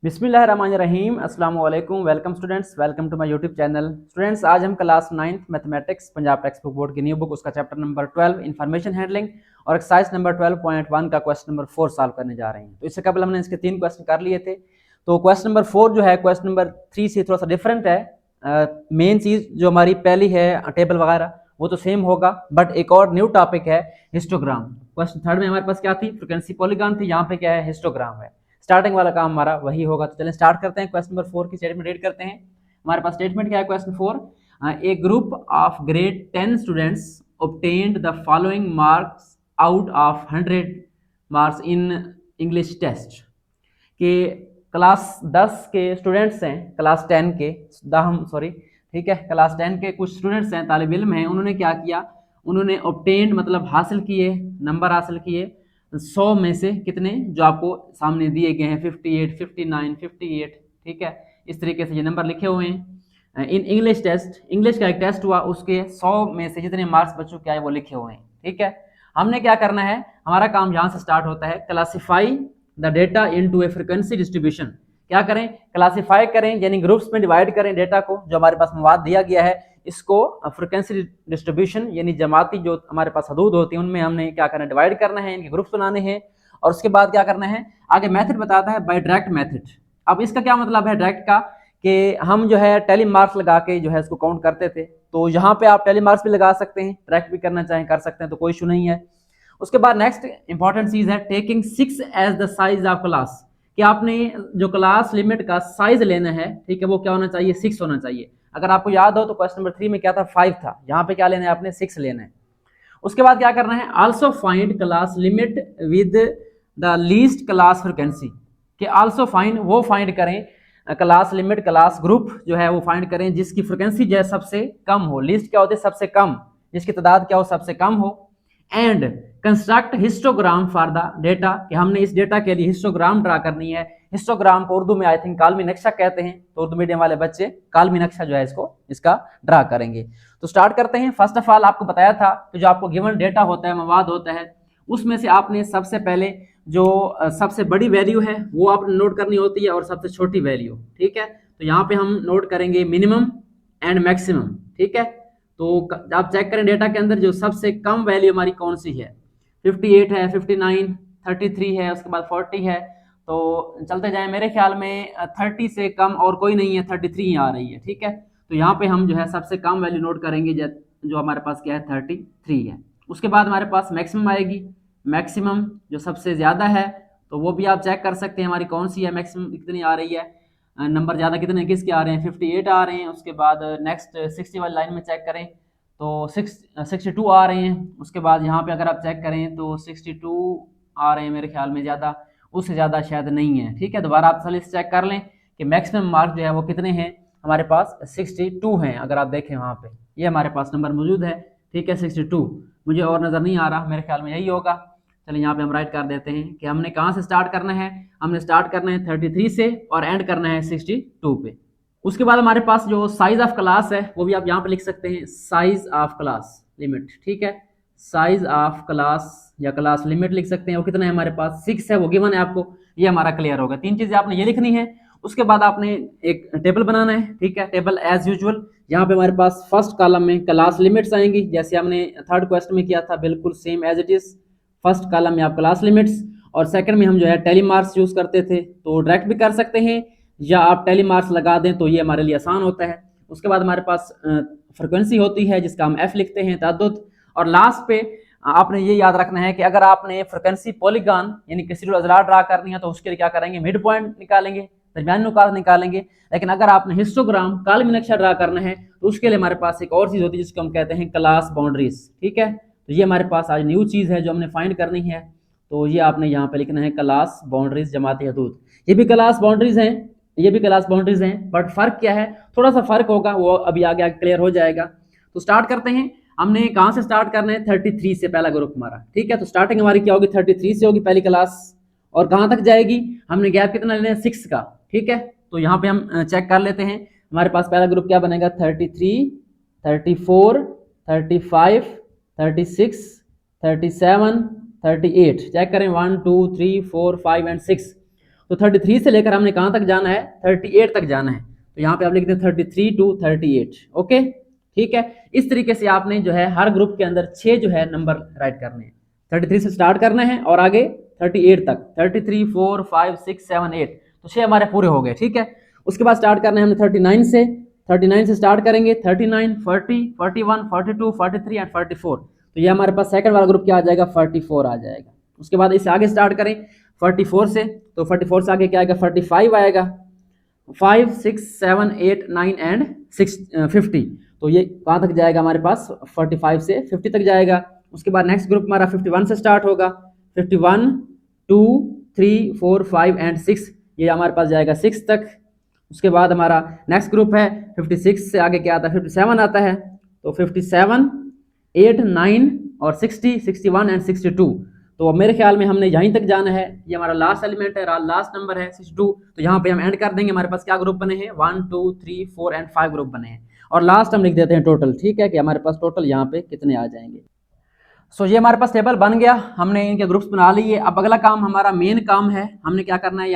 बिस्मिल्लाहिर्रहमानिर्रहीम अस्सलाम वालेकुम। Welcome students, welcome to my YouTube channel. Students, आज हम class 9th mathematics Punjab text book board की न्यू बुक उसका चैप्टर नंबर 12 इन्फॉर्मेशन हैंडलिंग और एक्सरसाइज नंबर 12.1 का क्वेश्चन नंबर 4 सॉल्व करने जा रहे हैं। तो इससे कबल हमने इसके 3 क्वेश्चन कर लिए थे। तो क्वेश्चन नंबर 4 जो है क्वेश्चन नंबर 3 से थोड़ा सा डिफरेंट है। मेन चीज़ जो हमारी पहली है टेबल वगैरह वो तो सेम होगा, बट एक और न्यू टॉपिक है हिस्टोग्राम। क्वेश्चन थर्ड में हमारे पास क्या थी, फ्रीक्वेंसी पॉलीगॉन थी, यहाँ पे क्या है, हिस्टोग्राम है। स्टार्टिंग वाला काम हमारा वही होगा। तो चलें स्टार्ट करते हैं। क्वेश्चन नंबर 4 की स्टेटमेंट रीड करते हैं। हमारे पास स्टेटमेंट क्या है question 4, A group of grade 10 students obtained the following marks out of 100 marks in English test. कि क्लास 10 के स्टूडेंट्स हैं, क्लास 10 के ठीक है, क्लास 10 के कुछ स्टूडेंट्स हैं, तालिब इल्म हैं। उन्होंने क्या किया, उन्होंने obtained मतलब हासिल किए, नंबर हासिल किए 100 में से कितने, जो आपको सामने दिए गए हैं 58, 59, 58, ठीक है। इस तरीके से ये नंबर लिखे हुए हैं। इन इंग्लिश टेस्ट, इंग्लिश का एक टेस्ट हुआ, उसके 100 में से जितने मार्क्स बच्चों के आए वो लिखे हुए हैं, ठीक है। हमने क्या करना है, हमारा काम यहाँ से स्टार्ट होता है, classify the data into A frequency distribution. क्या करें, क्लासीफाई करें, यानी ग्रुप्स में डिवाइड करें डेटा को, जो हमारे पास मवाद दिया गया है, इसको फ्रीक्वेंसी डिस्ट्रीब्यूशन यानी जमाती जो हमारे पास हदूद होती है उनमें हमने क्या करना है, डिवाइड करना है, इनके ग्रुप्स बनाने हैं। और उसके बाद क्या करना है, आगे मेथड बताता है बाय डायरेक्ट मेथड। अब इसका क्या मतलब है डायरेक्ट का, कि हम जो है टेली मार्क्स लगा के जो है इसको काउंट करते थे, तो यहाँ पे आप टेली मार्क्स भी लगा सकते हैं, डायरेक्ट भी करना चाहें कर सकते हैं, तो कोई इशू नहीं है। उसके बाद नेक्स्ट इंपॉर्टेंट चीज है taking 6 as the size of class, कि आपने जो क्लास लिमिट का साइज लेना है, ठीक है, वो क्या होना चाहिए, 6 होना चाहिए। अगर आपको याद हो तो क्वेश्चन नंबर 3 में क्या था, 5 था, यहाँ पे क्या लेना है आपने, 6 लेना है। उसके बाद क्या करना है, also find class limit with the least class frequency, कि आल्सो फाइंड वो फाइंड करें, क्लास लिमिट क्लास ग्रुप जो है वो फाइंड करें जिसकी फ्रीक्वेंसी जो है सबसे कम हो। लिस्ट क्या होती है, सबसे कम, जिसकी तादाद क्या हो, सबसे कम हो। And construct histogram for the data, कि हमने इस डेटा के लिए हिस्टोग्राम ड्रा करनी है। हिस्टोग्राम को उर्दू में आई थिंक कालमी नक्शा कहते हैं, तो उर्दू मीडियम वाले बच्चे कालमी नक्शा जो है इसका ड्रा करेंगे। तो स्टार्ट करते हैं। फर्स्ट ऑफ ऑल आपको बताया था कि जो आपको गिवन डेटा होता है, मवाद होता है, उसमें से आपने सबसे पहले जो सबसे बड़ी वैल्यू है वो आपने नोट करनी होती है और सबसे छोटी वैल्यू, ठीक है। तो यहाँ पे हम नोट करेंगे मिनिमम एंड मैक्सिमम, ठीक है। तो आप चेक करें डेटा के अंदर जो सबसे कम वैल्यू हमारी कौन सी है, 58 है, 59, 33 है, उसके बाद 40 है। तो चलते जाएं, मेरे ख्याल में 30 से कम और कोई नहीं है, 33 ही आ रही है, ठीक है। तो यहाँ पे हम जो है सबसे कम वैल्यू नोट करेंगे, जो हमारे पास क्या है, 33 है। उसके बाद हमारे पास मैक्सिमम आएगी, मैक्सिमम जो सबसे ज़्यादा है, तो वो भी आप चेक कर सकते हैं हमारी कौन सी है, मैक्सिमम कितनी आ रही है, नंबर ज़्यादा कितने किसके आ रहे हैं, 58 आ रहे हैं। उसके बाद नेक्स्ट 60 वाली लाइन में चेक करें तो 62 आ रहे हैं। उसके बाद यहाँ पे अगर आप चेक करें तो 62 आ रहे हैं, मेरे ख्याल में ज़्यादा, उससे ज़्यादा शायद नहीं है, ठीक है। दोबारा आप साल चेक कर लें कि मैक्सिमम मार्क जो है वो कितने हैं, हमारे पास 62 हैं। अगर आप देखें वहाँ पे ये हमारे पास नंबर मौजूद है, ठीक है, 62। मुझे और नज़र नहीं आ रहा, मेरे ख्याल में यही होगा। चलिए यहाँ पे हम राइट कर देते हैं कि हमने कहाँ से स्टार्ट करना है, हमने स्टार्ट करना है 33 से और एंड करना है 62 पे। उसके बाद हमारे पास जो साइज ऑफ क्लास है वो भी आप यहाँ पे लिख सकते हैं, साइज ऑफ क्लास लिमिट, ठीक है। साइज ऑफ क्लास या क्लास लिमिट लिख सकते हैं, वो कितना है हमारे पास, 6 है, वो गिवन है आपको, ये हमारा क्लियर होगा। 3 चीजें आपने ये लिखनी है। उसके बाद आपने एक टेबल बनाना है, ठीक है। टेबल एज यूजुअल, यहाँ पे हमारे पास फर्स्ट कॉलम में क्लास लिमिट्स आएंगी, जैसे हमने थर्ड क्वेश्चन में किया था, बिल्कुल same as it is. First column में आप क्लास लिमिट्स, और सेकंड में हम जो है टेली मार्क्स यूज करते थे, तो डायरेक्ट भी कर सकते हैं या आप टेली मार्क्स लगा दें तो ये हमारे लिए आसान होता है। उसके बाद हमारे पास फ्रिक्वेंसी होती है जिसका हम एफ लिखते हैं, तअद्दुद। और लास्ट पे आपने ये याद रखना है कि अगर आपने फ्रिक्वेंसी पॉलीगॉन यानी रेसिडुअल अजरार ड्रा करनी है तो उसके लिए क्या करेंगे, मिड पॉइंट निकालेंगे, दरमियानी नुकात निकालेंगे। लेकिन अगर आपने हिस्टोग्राम कालमी नक्शा ड्रा करना है तो उसके लिए हमारे पास एक और चीज होती है जिसको हम कहते हैं क्लास बाउंड्रीज, ठीक है। तो ये हमारे पास आज न्यू चीज है जो हमने फाइंड करनी है। तो ये आपने यहाँ पे लिखना है क्लास बाउंड्रीज जमाती हदूद। ये भी क्लास बाउंड्रीज हैं, ये भी क्लास बाउंड्रीज हैं, बट फर्क क्या है, थोड़ा सा फर्क होगा, वो अभी आगे क्लियर हो जाएगा। तो स्टार्ट करते हैं। हमने कहाँ से स्टार्ट करना है, 33 से पहला ग्रुप हमारा, ठीक है। तो स्टार्टिंग हमारी क्या होगी, 33 से होगी पहली क्लास, और कहाँ तक जाएगी, हमने गैप कितना लेना है, 6 का, ठीक है। तो यहाँ पे हम चेक कर लेते हैं, हमारे पास पहला ग्रुप क्या बनेगा, 33, 34, 35, 36, 37, 38। चेक करें 1 2 3 4 5 एंड 6। तो 33 से लेकर हमने कहाँ तक जाना है, 38 तक जाना है। तो यहाँ पे आप लिखते हैं 33 to 38। ओके, ठीक है। इस तरीके से आपने जो है हर ग्रुप के अंदर 6 जो है नंबर राइट करने हैं। 33 से स्टार्ट करना है और आगे 38 तक, 33 4 5 6 7 8, तो 6 हमारे पूरे हो गए, ठीक है। उसके बाद स्टार्ट करना है हमने 39 से स्टार्ट करेंगे, 39 40 41 42 43 एंड 44। तो ये हमारे पास सेकंड वाला ग्रुप क्या आ जाएगा, 44 आ जाएगा। उसके बाद इससे आगे स्टार्ट करें 44 से, तो 44 से आगे क्या आएगा, 45 आएगा, 5 6 7 8 9 एंड 50। तो ये कहाँ तक जाएगा हमारे पास, 45 से 50 तक जाएगा। उसके बाद नेक्स्ट ग्रुप हमारा 51 से स्टार्ट होगा, 51 2 3 4 5 एंड 6, ये हमारे पास जाएगा 6 तक। उसके बाद हमारा नेक्स्ट ग्रुप है 56 से आगे क्या आता है, 57 आता है। तो 57 8 9 और 60 61 एंड 62। तो मेरे ख्याल में हमने यहीं तक जाना है, ये हमारा लास्ट एलिमेंट है, लास्ट नंबर है 62। तो यहाँ पे हम एंड कर देंगे। हमारे पास क्या ग्रुप बने हैं, 1 2 3 4 एंड 5 ग्रुप बने हैं। और लास्ट हम लिख देते हैं टोटल, ठीक है, कि हमारे पास टोटल यहाँ पे कितने आ जाएंगे। सो ये हमारे पास टेबल बन गया, हमने इनके ग्रुप्स बना लिए। अब अगला काम हमारा मेन काम है, हमने क्या करना है,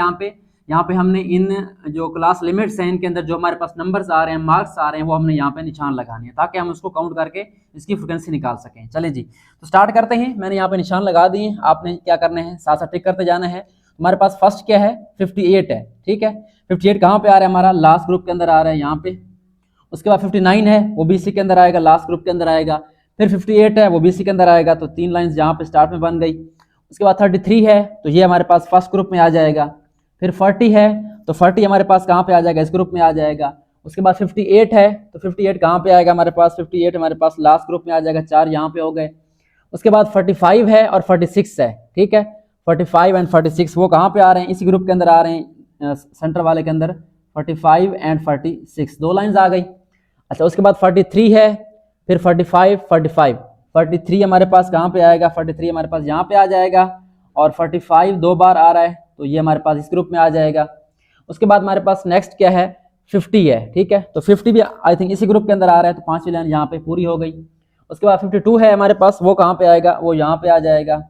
यहाँ पे हमने इन जो क्लास लिमिट्स हैं इनके अंदर जो हमारे पास नंबर्स आ रहे हैं, मार्क्स आ रहे हैं, वो हमने यहाँ पे निशान लगाने हैं ताकि हम उसको काउंट करके इसकी फ्रिक्वेंसी निकाल सकें। चलिए जी, तो स्टार्ट करते हैं। मैंने यहाँ पे निशान लगा दिए, आपने क्या करना है, साथ साथ टिक करते जाना है। हमारे पास फर्स्ट क्या है, 58 है, ठीक है। 58 कहाँ पे आ रहा है, हमारा लास्ट ग्रुप के अंदर आ रहा है यहाँ पे। उसके बाद 59 है, वो भी इसी के अंदर आएगा, लास्ट ग्रुप के अंदर आएगा। फिर 58 है, वो भी इसी के अंदर आएगा। तो 3 लाइन्स यहाँ पे स्टार्ट में बन गई। उसके बाद 33 है, तो ये हमारे पास फर्स्ट ग्रुप में आ जाएगा। फिर 40 है, तो 40 हमारे पास कहाँ पे आ जाएगा, इस ग्रुप में आ जाएगा। उसके बाद 58 है, तो 58 कहाँ पे आएगा हमारे पास, 58 हमारे पास लास्ट ग्रुप में आ जाएगा, 4 यहाँ पे हो गए। उसके बाद 45 है और 46 है, ठीक है। 45 एंड 46 वो कहाँ पे आ रहे हैं, इसी ग्रुप के अंदर आ रहे हैं, सेंटर वाले के अंदर। 45 एंड 46 2 लाइन्स आ गई। अच्छा, उसके बाद 43 है, फिर 45 45 43 हमारे पास कहाँ पे आएगा, 43 हमारे पास यहाँ पे आ जाएगा। और 45 2 बार आ रहा है, तो ये हमारे पास इस ग्रुप में आ जाएगा। उसके बाद हमारे पास नेक्स्ट क्या है, 50 है, ठीक है। तो 50 भी आई थिंक इसी ग्रुप के अंदर आ रहा है, तो 5वीं लाइन यहाँ पे पूरी हो गई। उसके बाद 52 है हमारे पास, वो कहाँ पे आएगा, वो यहाँ पे आ जाएगा।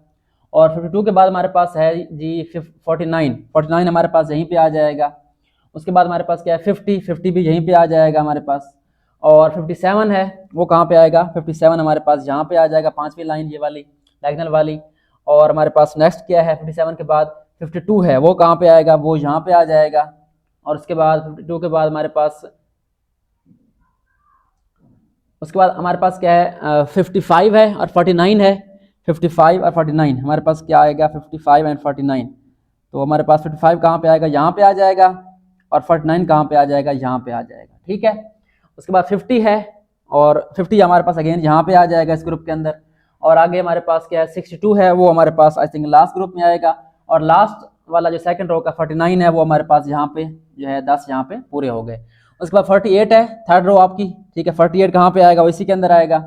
और 52 के बाद हमारे पास है जी 49 हमारे पास यहीं पे आ जाएगा। उसके बाद हमारे पास क्या है, 50 भी यहीं पे आ जाएगा हमारे पास। और 57 है, वो कहाँ पे आएगा, 57 हमारे पास यहाँ पे आ जाएगा, 5वीं लाइन ये वाली डायगोनल वाली। और हमारे पास नेक्स्ट क्या है, 57 के बाद 52 है, वो कहाँ पे आएगा, वो यहाँ पे आ जाएगा। और उसके बाद 52 के बाद हमारे पास क्या है, 55 है और 49 है। 55 और 49 हमारे पास क्या आएगा, 55 एंड 49। तो हमारे पास 55 कहाँ पे आएगा, यहाँ पे आ जाएगा। और 49 कहाँ पे आ जाएगा, यहाँ पे आ जाएगा, ठीक है। उसके बाद 50 है, और 50 हमारे पास अगेन यहाँ पे आ जाएगा इस ग्रुप के अंदर। और आगे हमारे पास क्या है, 62 है, वो हमारे पास आई थिंक लास्ट ग्रुप में आएगा। और लास्ट वाला जो सेकंड रो का 49 है, वो हमारे पास यहाँ पे जो है 10 यहाँ पे पूरे हो गए। उसके बाद 48 है, थर्ड रो आपकी, ठीक है। 48 कहाँ पे आएगा, वो इसी के अंदर आएगा,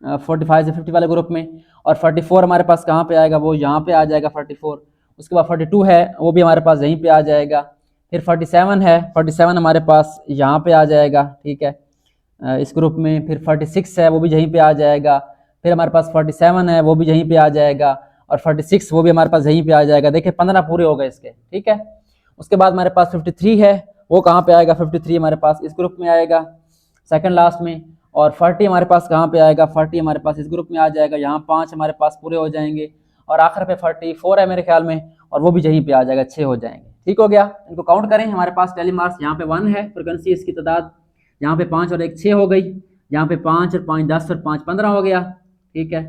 45 से 50 वाले ग्रुप में। और 44 हमारे पास कहाँ पे आएगा, वो यहाँ पे आ जाएगा 44। उसके बाद 42 है, वो भी हमारे पास यहीं पे आ जाएगा। फिर 47 है, 47 हमारे पास यहाँ पे आ जाएगा, ठीक है, इस ग्रुप में। फिर 46 है, वो भी यहीं पे आ जाएगा। फिर हमारे पास 47 है, वो भी यहीं पे आ जाएगा। और 46 वो भी हमारे पास यहीं पे आ जाएगा। देखिए 15 पूरे हो गए इसके, ठीक है। उसके बाद हमारे पास 53 है, वो कहाँ पे आएगा, 53 हमारे पास इस ग्रुप में आएगा, सेकंड लास्ट में। और 40 हमारे पास कहाँ पे आएगा, 40 हमारे पास इस ग्रुप में आ जाएगा, यहाँ 5 हमारे पास पूरे हो जाएंगे। और आखिर पे 44 है मेरे ख्याल में, और वो भी यहीं पे आ जाएगा, 6 हो जाएंगे, ठीक हो गया। इनको काउंट करें, हमारे पास टेली मार्क्स यहाँ पे 1 है, फ्रिक्वेंसी इसकी तादाद यहाँ पे 5 और 1 6 हो गई। यहाँ पे 5 और 5 10 और 5 15 हो गया, ठीक है।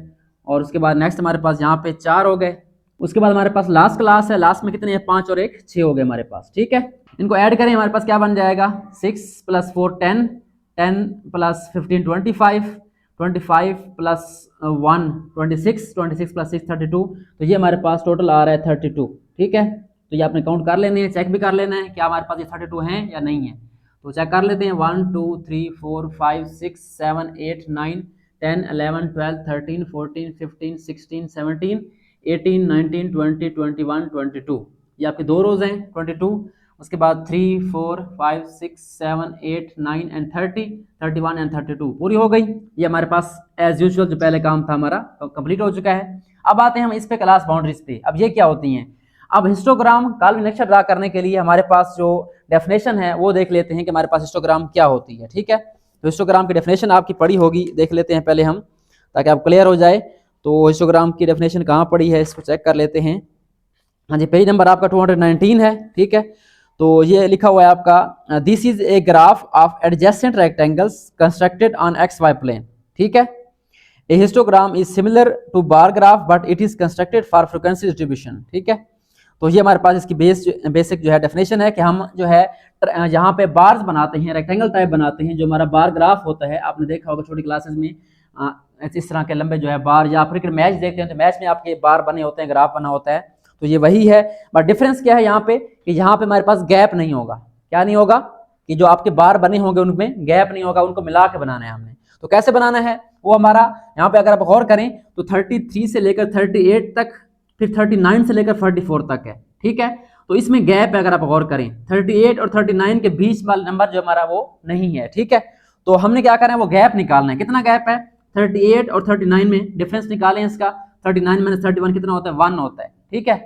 और उसके बाद नेक्स्ट हमारे पास यहाँ पे 4 हो गए। उसके बाद हमारे पास लास्ट क्लास है, लास्ट में कितने हैं, 5 और 1 6 हो गए हमारे पास, ठीक है। इनको ऐड करें, हमारे पास क्या बन जाएगा, 6 + 4 10, 10 + 15 25, 25 + 1 26, 26 + 6 32। तो ये हमारे पास टोटल आ रहा है 32, ठीक है। तो ये आपने काउंट कर लेने हैं, चेक भी कर लेना है क्या हमारे पास ये 32 हैं या नहीं है। तो चेक कर लेते हैं, 1 2 3 4 5 6 7 8 9 10 11 12 13 14 15 16 17 18 19 20 21 22। ये आपके 2 रोज हैं 22। उसके बाद 3 4 5 6 7 8 9 एंड 30 31 एंड 32 पूरी हो गई। ये हमारे पास एज यूजुअल जो पहले काम था हमारा कंप्लीट हो चुका है। अब आते हैं हम इस पे क्लास बाउंड्रीज पे। अब ये क्या होती हैं, अब हिस्टोग्राम काल्पनिक अक्षर ड्रा करने के लिए हमारे पास जो डेफिनेशन है वो देख लेते हैं कि हमारे पास हिस्टोग्राम क्या होती है। ठीक है, तो हिस्टोग्राम की डेफिनेशन आपकी पढ़ी होगी, देख लेते हैं पहले हम, ताकि आप क्लियर हो जाए। तो हिस्टोग्राम की डेफिनेशन कहाँ पड़ी है इसको चेक कर लेते हैं। हाँ जी, पेज नंबर आपका 219 है। ठीक है, तो ये लिखा हुआ है आपका, this is a graph of adjacent rectangles constructed on x y plane. ठीक है, a histogram is similar to bar graph but it is constructed for frequency distribution. ठीक है, तो ये हमारे पास इसकी बेसिक जो है डेफिनेशन है कि हम जो है यहाँ पे बार्स बनाते हैं, रेक्टेंगल टाइप बनाते हैं। जो हमारा बार ग्राफ होता है, आपने देखा होगा छोटी क्लासेस में, इस तरह के लंबे जो है बार, या फिर मैच देखते हैं तो मैच में आपके बार बने होते हैं, ग्राफ बना होता है, तो ये वही है। बट डिफरेंस क्या है यहाँ पे कि यहाँ पे हमारे पास गैप नहीं होगा। क्या नहीं होगा? कि जो आपके बार बने होंगे उनमें गैप नहीं होगा, उनको मिला के बनाना है हमने। तो कैसे बनाना है वो हमारा यहाँ पे अगर आप गौर करें तो 33 से लेकर 38 तक, फिर 39 से लेकर 44 तक है। ठीक है, तो इसमें गैप है, अगर आप गौर करें 38 और 39 के बीच वाला नंबर जो हमारा वो नहीं है। ठीक है, तो हमने क्या करना है, वो गैप निकालना है। कितना गैप है? 38 और 39 में डिफरेंस निकालें इसका। 39 माइनस 31 कितना होता है? 1 होता है। ठीक है,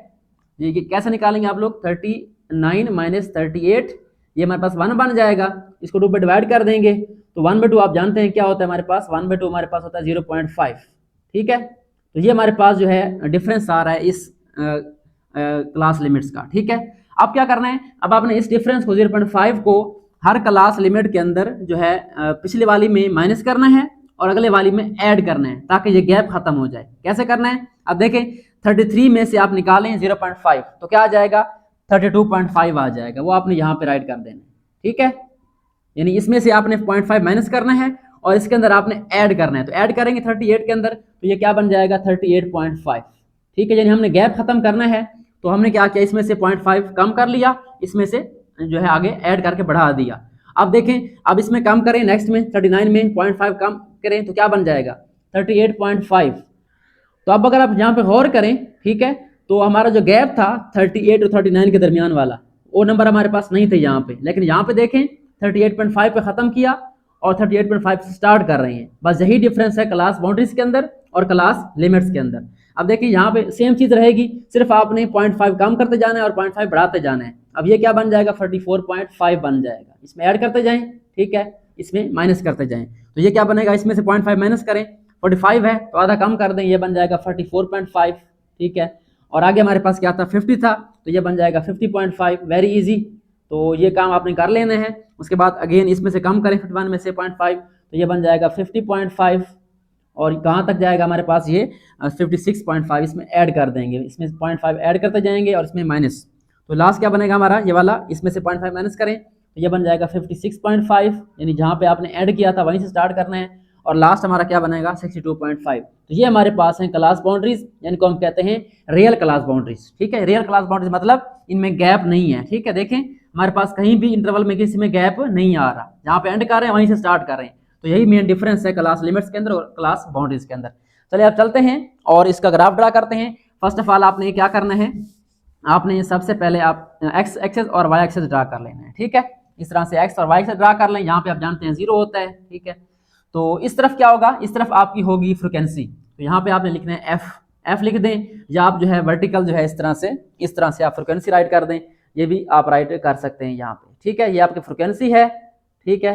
ये कैसे निकालेंगे आप लोग? 39 माइनस 38, ये हमारे पास 1 बन जाएगा। इसको 2 पे डिवाइड कर देंगे तो 1/2 आप जानते हैं क्या होता है हमारे पास? 1/2 हमारे पास होता है 0.5। ठीक है, तो ये हमारे पास जो है डिफरेंस आ रहा है इस क्लास लिमिट्स का। ठीक है, अब क्या करना है, अब आपने इस डिफरेंस को 0.5 को हर क्लास लिमिट के अंदर जो है पिछले वाली में माइनस करना है और अगले वाली में ऐड करना है, ताकि ये गैप खत्म हो जाए। कैसे करना है? अब देखें 33 में से आप निकालें 0.5 तो क्या आ जाएगा? 32.5 आ जाएगा। वो आपने यहाँ पे राइट कर देना है। ठीक है, यानी इसमें से आपने 0.5 माइनस करना है और इसके अंदर आपने ऐड करना है। तो ऐड करेंगे 38 के अंदर तो ये क्या बन जाएगा? 38.5। ठीक है, यानी हमने गैप खत्म करना है तो हमने क्या किया, इसमें से 0.5 कम कर लिया, इसमें से जो है आगे ऐड करके बढ़ा दिया। अब देखें, अब इसमें कम करें, नेक्स्ट में 39 में 0.5 कम करें तो क्या बन जाएगा? 38.5। तो अब अगर आप यहाँ पे गौर करें, ठीक है, तो हमारा जो गैप था 38 और 39 के दरमियान वाला, वो नंबर हमारे पास नहीं थे यहाँ पे, लेकिन यहाँ पे देखें 38.5 पे खत्म किया और 38.5 से स्टार्ट कर रहे हैं। बस यही डिफरेंस है क्लास बाउंड्रीज के अंदर और क्लास लिमिट्स के अंदर। अब देखिए यहाँ पे सेम चीज रहेगी, सिर्फ आपने 0.5 कम करते जाना है और 0.5 बढ़ाते जाना है। अब ये क्या बन जाएगा? 44.5 बन जाएगा। इसमें ऐड करते जाएं, ठीक है, इसमें माइनस करते जाएं, तो ये क्या बनेगा? इसमें से 0.5 माइनस करें, 45 है तो आधा कम कर दें, ये बन जाएगा 44.5। ठीक है, और आगे हमारे पास क्या था? 50 था, तो ये बन जाएगा 50.5। वेरी इजी, तो ये काम आपने कर लेना है। उसके बाद अगेन इसमें से कम करें 51 में से 0.5 तो ये बन जाएगा 50.5, और कहाँ तक जाएगा हमारे पास? ये 56.5। इसमें ऐड कर देंगे, इसमें 0.5 ऐड करते जाएंगे और इसमें माइनस, तो लास्ट क्या बनेगा हमारा? ये वाला, इसमें से 0.5 माइनस करें तो ये बन जाएगा 56.5, यानी जहाँ पे आपने ऐड किया था वहीं से स्टार्ट करना है, और लास्ट हमारा क्या बनेगा? 62.5। तो ये हमारे पास है क्लास बाउंड्रीज, यानी को हम कहते हैं रियल क्लास बाउंड्रीज। ठीक है, रियल क्लास बाउंड्रीज मतलब इनमें गैप नहीं है। ठीक है, देखें हमारे पास कहीं भी इंटरवल में किसी में गैप नहीं आ रहा, जहाँ पे एंड कर रहे हैं वहीं से स्टार्ट कर रहे हैं। तो यही मेन डिफरेंस है क्लास लिमिट्स के अंदर और क्लास बाउंड्रीज के अंदर। चलिए अब चलते हैं और इसका ग्राफ ड्रा करते हैं। फर्स्ट ऑफ ऑल आपने क्या करना है, आपने सबसे पहले आप एक्स एक्सेस और वाई एक्सेस ड्रा कर लेना है। ठीक है, इस तरह से एक्स और वाई एक्सेस ड्रा कर लें। यहाँ पे आप जानते हैं 0 होता है। ठीक है, तो इस तरफ क्या होगा? इस तरफ आपकी होगी फ्रिक्वेंसी, तो यहाँ पे आपने लिखना है एफ लिख दें, या आप जो है वर्टिकल जो है इस तरह से आप फ्रिक्वेंसी राइट कर दें, ये भी आप राइट कर सकते हैं यहाँ पे। ठीक है, ये आपकी फ्रिक्वेंसी है। ठीक है,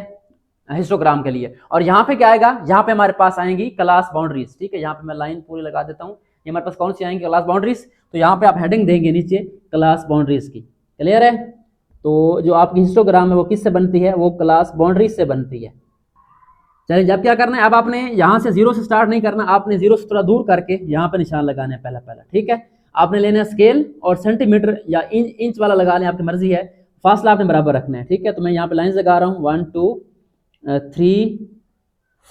हिस्टोग्राम के लिए। और यहाँ पे क्या आएगा? यहाँ पे हमारे पास आएंगी क्लास बाउंड्रीज। ठीक है, यहाँ पे मैं लाइन पूरी लगा देता हूँ। ये हमारे पास कौन सी आएंगी? Class boundaries. तो यहाँ पे आप हेडिंग देंगे नीचे क्लास बाउंड्रीज की। क्लियर है? तो जो आपकी हिस्टोग्राम है वो किससे बनती है? वो क्लास बाउंड्रीज से बनती है। चलिए, जब क्या करना है, अब आपने यहाँ से 0 से स्टार्ट नहीं करना, आपने 0 से थोड़ा दूर करके यहाँ पे निशान लगाना है पहला। ठीक है, आपने लेना है स्केल और सेंटीमीटर या इंच वाला लगा लें, आपकी मर्जी है। फासला आपने बराबर रखना है। ठीक है, तो मैं यहाँ पे लाइन लगा रहा हूँ 1 2 3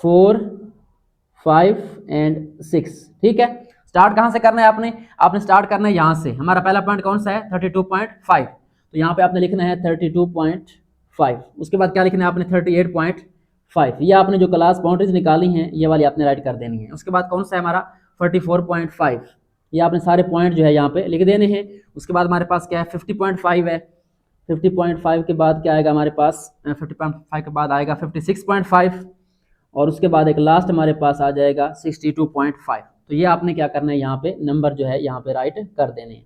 4 5 एंड 6। ठीक है, स्टार्ट कहाँ से करना है? आपने स्टार्ट करना है यहाँ से। हमारा पहला पॉइंट कौन सा है? 32.5। तो यहाँ पे आपने लिखना है 32.5। उसके बाद क्या लिखना है आपने? 38.5। ये आपने जो क्लास बाउंड्रीज निकाली हैं ये वाली आपने राइट कर देनी है। उसके बाद कौन सा है हमारा? 44.5। ये आपने सारे पॉइंट जो है यहाँ पे लिख देने हैं। उसके बाद हमारे पास क्या है? 50.5 है। 50.5 के बाद क्या आएगा हमारे पास? 50.5 के बाद आएगा 56.5, और उसके बाद एक लास्ट हमारे पास आ जाएगा 62.5। तो ये आपने क्या करना है? यहाँ पे नंबर जो है यहाँ पे राइट कर देने हैं।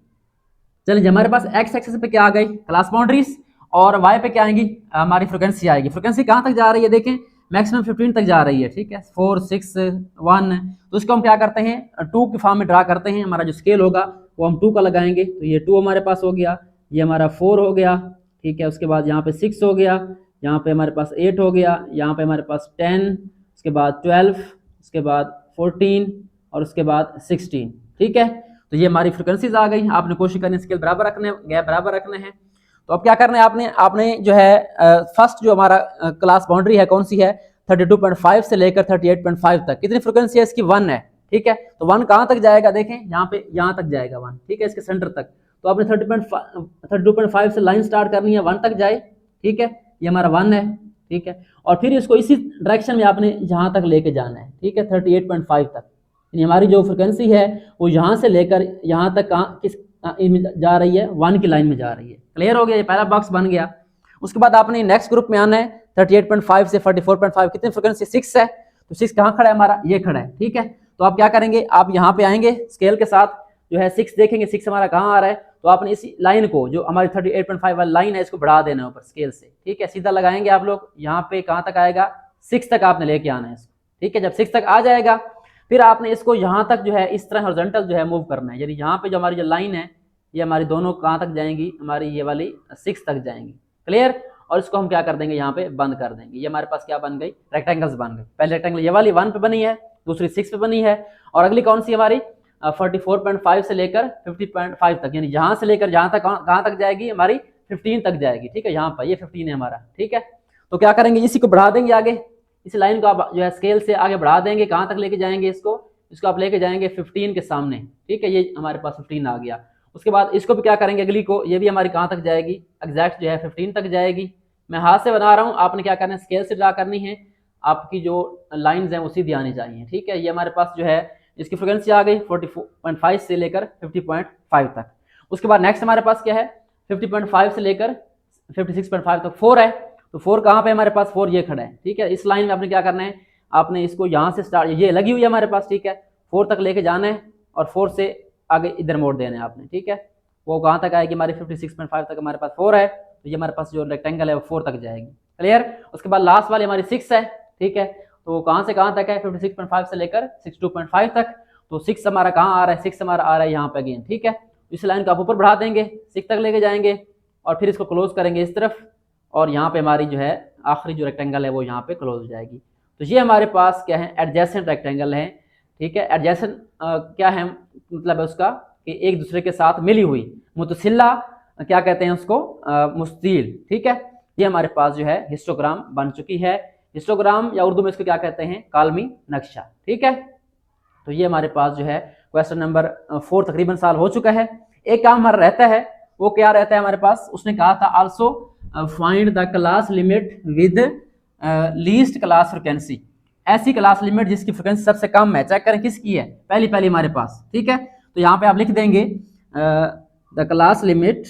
चलिए हमारे पास एक्स एक्सिस पे क्या आ गई, क्लास बाउंड्रीज, और वाई पे क्या आएंगी, हमारी फ्रिक्वेंसी आएगी। फ्रिक्वेंसी कहाँ तक जा रही है, देखें मैक्सिमम 15 तक जा रही है, ठीक है, 4 6 1। तो इसको हम क्या करते हैं, 2 के फॉर्म में ड्रा करते हैं। हमारा जो स्केल होगा वो हम 2 का लगाएंगे, तो ये 2 हमारे पास हो गया, ये हमारा 4 हो गया, ठीक है। उसके बाद यहाँ पे 6 हो गया, यहाँ पे हमारे पास 8 हो गया, यहाँ पे हमारे पास 10, उसके बाद 12, उसके बाद 14 और उसके बाद 16, ठीक है। तो ये हमारी फ्रिक्वेंसीज आ गई। आपने कोशिश करनी स्केल बराबर रखने, गैप बराबर रखने हैं। तो अब क्या करना है आपने जो है फर्स्ट जो हमारा क्लास बाउंड्री है कौन सी है, 32.5 से लेकर 38.5 तक। कितनी फ्रिक्वेंसी है इसकी, 1 है, ठीक है। तो 1 कहाँ तक जाएगा, देखें यहाँ पे, यहाँ तक जाएगा 1, ठीक है, इसके सेंटर तक। तो आपने 32.5 से लाइन स्टार्ट करनी है, 1 तक जाए, ठीक है, ये हमारा 1 है, ठीक है। और फिर इसको इसी डायरेक्शन में आपने जहाँ तक लेके जाना है, ठीक है, 38.5 तक। हमारी जो फ्रिक्वेंसी है वो यहाँ से लेकर यहाँ तक किस जा रही है, 1 की लाइन में जा रही है। क्लियर हो गया, ये पहला बॉक्स बन गया। उसके बाद आपने नेक्स्ट ग्रुप में आना है, 38.5 से 44.5। कितनी फ्रिक्वेंसी, 6 है, तो 6 कहाँ खड़ा है हमारा, ये खड़ा है, ठीक है। तो आप क्या करेंगे, आप यहाँ पे आएंगे स्केल के साथ, जो है 6 देखेंगे, 6 हमारा कहाँ आ रहा है, तो आपने इसी लाइन को, जो हमारी 38.5 वाली लाइन है, इसको बढ़ा देना है ऊपर स्केल से, ठीक है। सीधा लगाएंगे आप लोग, यहाँ पे कहाँ तक आएगा, 6 तक आपने लेके आना है इसको, ठीक है। जब 6 तक आ जाएगा, फिर आपने इसको यहाँ तक जो है इस तरह हॉरिजॉन्टल जो है मूव करना है। यानी यहाँ पे जो हमारी जो लाइन है, ये हमारी दोनों कहाँ तक जाएंगी, हमारी ये वाली 6 तक जाएंगी। क्लियर। और इसको हम क्या कर देंगे, यहाँ पे बंद कर देंगे। ये हमारे पास क्या बन गई, रेक्टेंगल्स बन गए। पहले रेक्टेंगल ये वाली 1 पे बनी है, दूसरी 6 पे बनी है, और अगली कौन सी हमारी 44.5 से लेकर 50.5 तक, यानी यहाँ से लेकर जहाँ तक कहाँ तक जाएगी, हमारी 15 तक जाएगी, ठीक है। यहाँ पर ये 15 है हमारा, ठीक है। तो क्या करेंगे, इसी को बढ़ा देंगे आगे, इस लाइन को आप जो है स्केल से आगे बढ़ा देंगे। कहाँ तक लेके जाएंगे इसको आप लेके जाएंगे 15 के सामने, ठीक है। ये हमारे पास 15 आ गया। उसके बाद इसको भी क्या करेंगे, अगली को, ये भी हमारी कहाँ तक जाएगी, एग्जैक्ट जो है 15 तक जाएगी। मैं हाथ से बना रहा हूँ, आपने क्या करना है, स्केल से ड्रा करनी है। आपकी जो लाइंस हैं वो सीधी आनी चाहिए, ठीक है। ये हमारे पास जो है इसकी फ्रिक्वेंसी आ गई 44.5 से लेकर 50.5 तक। उसके बाद नेक्स्ट हमारे पास क्या है, 50.5 से लेकर 56.5 तक 4 है। तो 4 कहाँ पे हमारे पास, 4 ये खड़ा है, ठीक है। इस लाइन में आपने क्या करना है, आपने इसको यहाँ से स्टार्ट, ये लगी हुई है हमारे पास, ठीक है, 4 तक लेके जाना है, और 4 से आगे इधर मोड़ देना है आपने, ठीक है। वो कहाँ तक आएगी, हमारी 56.5 तक हमारे पास 4 है, तो ये हमारे पास जो रेक्टेंगल है वो 4 तक जाएगी। क्लियर। उसके बाद लास्ट वाली हमारी 6 है, ठीक है। तो कहाँ से कहाँ तक है, 56.5 से लेकर 62.5 तक। तो 6 हमारा कहाँ आ रहा है, 6 हमारा आ रहा है यहाँ पे अगेन, ठीक है। इस लाइन को आप ऊपर बढ़ा देंगे, 6 तक लेके जाएंगे, और फिर इसको क्लोज करेंगे इस तरफ, और यहाँ पे हमारी जो है आखिरी जो रेक्टेंगल है वो यहाँ पे क्लोज हो जाएगी। तो ये हमारे पास क्या है, एडजेसेंट रेक्टेंगल है, ठीक है। एडजेसेंट क्या है, मतलब है उसका कि एक दूसरे के साथ मिली हुई, मुतसिला क्या कहते हैं उसको, मुस्तील, ठीक है। ये हमारे पास जो है हिस्टोग्राम बन चुकी है। हिस्टोग्राम या उर्दू में इसको क्या कहते हैं, कालमी नक्शा, ठीक है। तो ये हमारे पास जो है क्वेश्चन नंबर 4 तकरीबन साल हो चुका है। एक काम हमारा रहता है, वो क्या रहता है हमारे पास, उसने कहा था also find the class limit with least class frequency. ऐसी क्लास लिमिट जिसकी फ्रिक्वेंसी सबसे कम है, चेक करें किसकी है, पहली हमारे पास, ठीक है। तो यहाँ पे आप लिख देंगे the class limit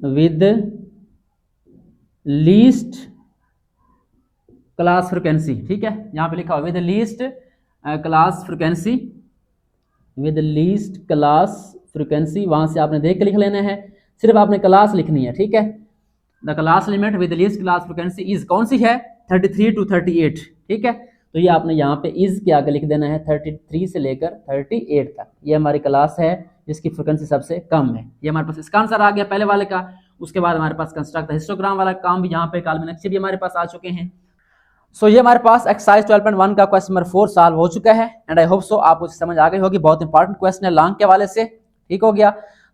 with least class frequency, ठीक है। यहाँ पे लिखा हुआ विद लीस्ट क्लास फ्रिक्वेंसी, वहां से आपने देख के लिख लेना है, सिर्फ आपने क्लास लिखनी है, ठीक है। The class limit with least class frequency is कौन सी है, 33 to 38, ठीक है। तो ये आपने यहाँ पे इज के आगे लिख देना है 33 से लेकर 38 तक। ये हमारी क्लास है जिसकी फ्रिक्वेंसी सबसे कम है। ये हमारे पास इसका आंसर आ गया पहले वाले का। उसके बाद हमारे पास कंस्ट्रक्ट हिस्टोग्राम वाला काम भी यहाँ पे, कालमी नक्शे भी हमारे पास आ चुके हैं। सो ये हमारे पास एक्सरसाइज 12.1 का क्वेश्चन नंबर 4 सॉल्व हो चुका है, एंड आई होप सो आपको समझ आ गई होगी। बहुत इंपॉर्टेंट क्वेश्चन है लॉन्ग के हवाले से, ठीक हो गया।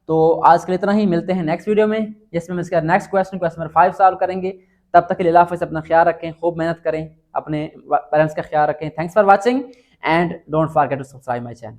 तो आज के लिए इतना ही, मिलते हैं नेक्स्ट वीडियो में जिसमें हम इसका नेक्स्ट क्वेश्चन नंबर 5 सॉल्व करेंगे। तब तक के लिए अल्लाह हाफ़िज़, अपना ख्याल रखें, खूब मेहनत करें, अपने पेरेंट्स का ख्याल रखें। Thanks for watching and don't forget to subscribe my channel.